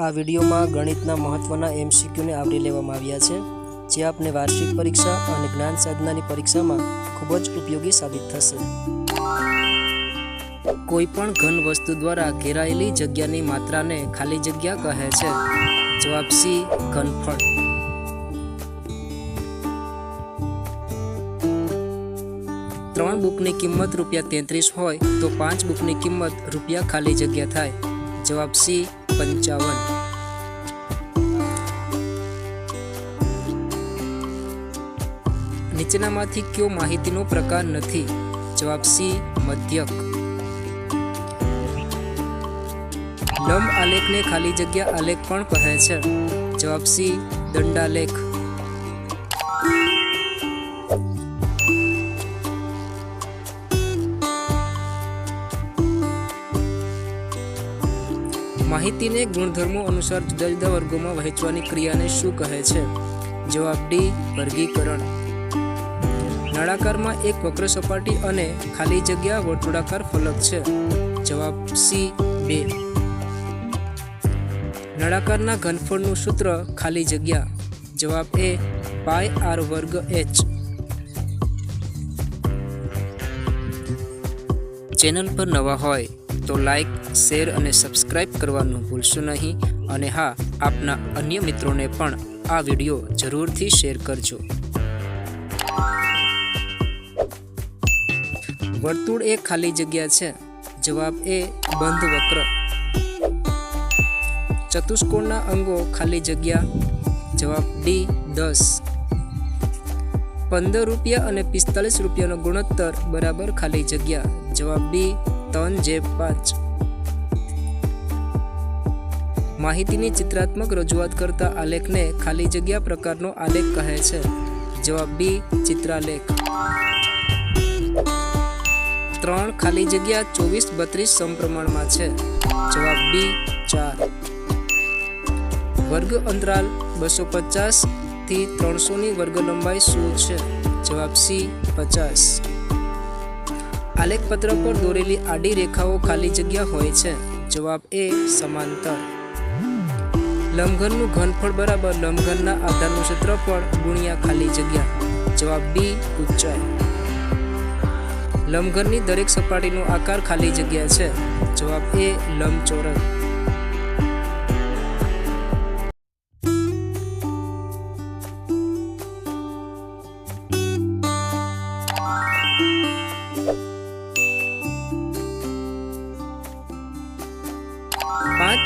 આ વિડીયોમાં ગણિતના મહત્વના એમસીક્યુને આવરી લેવામાં આવ્યા છે, જે આપને વાર્ષિક પરીક્ષા અને જ્ઞાન સાધનાની પરીક્ષામાં ખૂબ જ ઉપયોગી સાબિત થશે. કોઈપણ ઘન વસ્તુ દ્વારા ઘેરાયેલી જગ્યાની માત્રાને ખાલી જગ્યા કહે છે. જવાબ સી, ઘનફળ. ત્રણ બુકની કિંમત ₹33 હોય તો 5 બુકની કિંમત રૂપિયા ખાલી જગ્યા થાય. જવાબ સી, 55. નીચેનામાંથી કયો માહિતીનો પ્રકાર નથી? જવાબ સી, મધ્યક. લંબ આલેખને ખાલી જગ્યા આલેખ પણ કહે છે. જવાબ સી, દંડાલેખ. માહિતીને ગુણધર્મો અનુસાર જુદા જુદા વર્ગોમાં વહેંચવાની ક્રિયાને શું કહે છે? જવાબ ડી, વર્ગીકરણ. નળાકારમાં એક વક્ર સપાટી અને ખાલી જગ્યા વર્તુળાકાર ફલક છે. જવાબ સી, 2. નળાકારના ઘનફળનું સૂત્ર ખાલી જગ્યા. જવાબ એ, πr²h. ચેનલ પર નવા હોય તો લાઈક, શેર અને સબસ્ક્રાઇબ કરવાનું ભૂલશો નહીં. અને હા, આપના અન્ય મિત્રોને પણ આ વિડીયો જરૂરથી શેર કરજો. વર્તુળ એ ખાલી જગ્યા છે. જવાબ એ, બંધ વક્ર. ચતુષ્કોણના અંગો ખાલી જગ્યા. જવાબ ડી, 10. ₹15 અને ₹45નો ગુણોત્તર બરાબર ખાલી જગ્યા. જવાબ બી, 3/5. માહિતીની ચિત્રાત્મક રજૂઆત કરતા આલેખને ખાલી જગ્યા પ્રકારનો આલેખ કહે છે. જવાબ બી, ચિત્રાલેખ. 3 ખાલી જગ્યા 24-32 સમપ્રમાણમાં છે. જવાબ બી, 4. વર્ગ અંતરાલ 250 થી 300 ની વર્ગ લંબાઈ શું છે? જવાબ સી, 50. આલેખપત્ર પર દોરેલી આડી રેખાઓ ખાલી જગ્યા હોય છે. જવાબ એ, સમાંતર. લંબઘનનું ઘનફળ બરાબર લંબઘનના આધારનું ક્ષેત્રફળ ગુણ્યા ખાલી જગ્યા. જવાબ બી, ઊંચાઈ. લંબઘનની દરેક સપાટીનો આકાર ખાલી જગ્યા છે. જવાબ એ, લંબચોરસ.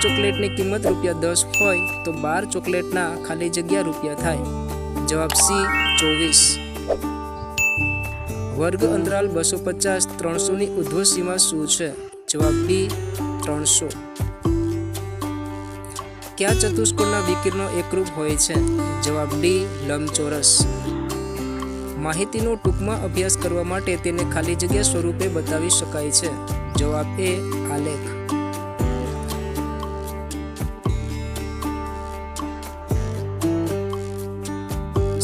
ચોકલેટની કિંમત ₹10 હોય તો 12 ચોકલેટના ખાલી જગ્યા રૂપિયા થાય. જવાબ સી, 24. વર્ગ અંતરાલ 250-300 ની ઉર્ધ્વ સીમા શું છે? જવાબ બી, 300. કયા ચતુષ્કોણના વિકર્ણો એકરૂપ હોય છે? જવાબ ડી, લંબચોરસ. માહિતીનો ટૂંકમાં અભ્યાસ કરવા માટે તેને ખાલી જગ્યા સ્વરૂપે બતાવી શકાય છે. જવાબ એ, આલેખ.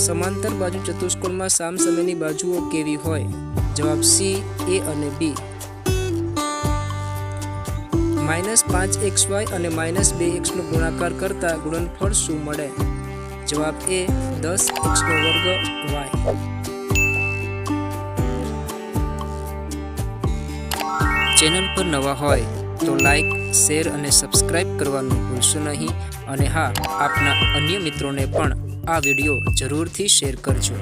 સમાંતર બાજુ ચતુષ્કોણમાં સામસામેની બાજુઓ કેવી હોય? જવાબ સી, એ અને બી. -5xy અને -2x નો ગુણાકાર કરતા ગુણનફળ શું મળે? જવાબ એ, 10x²y. ચેનલ પર નવા હોય તો લાઈક, શેર અને સબસ્ક્રાઇબ કરવાનું ભૂલશો નહીં. અને હા, આપના અન્ય મિત્રોને પણ આ વિડીયો જરૂરથી શેર કરજો.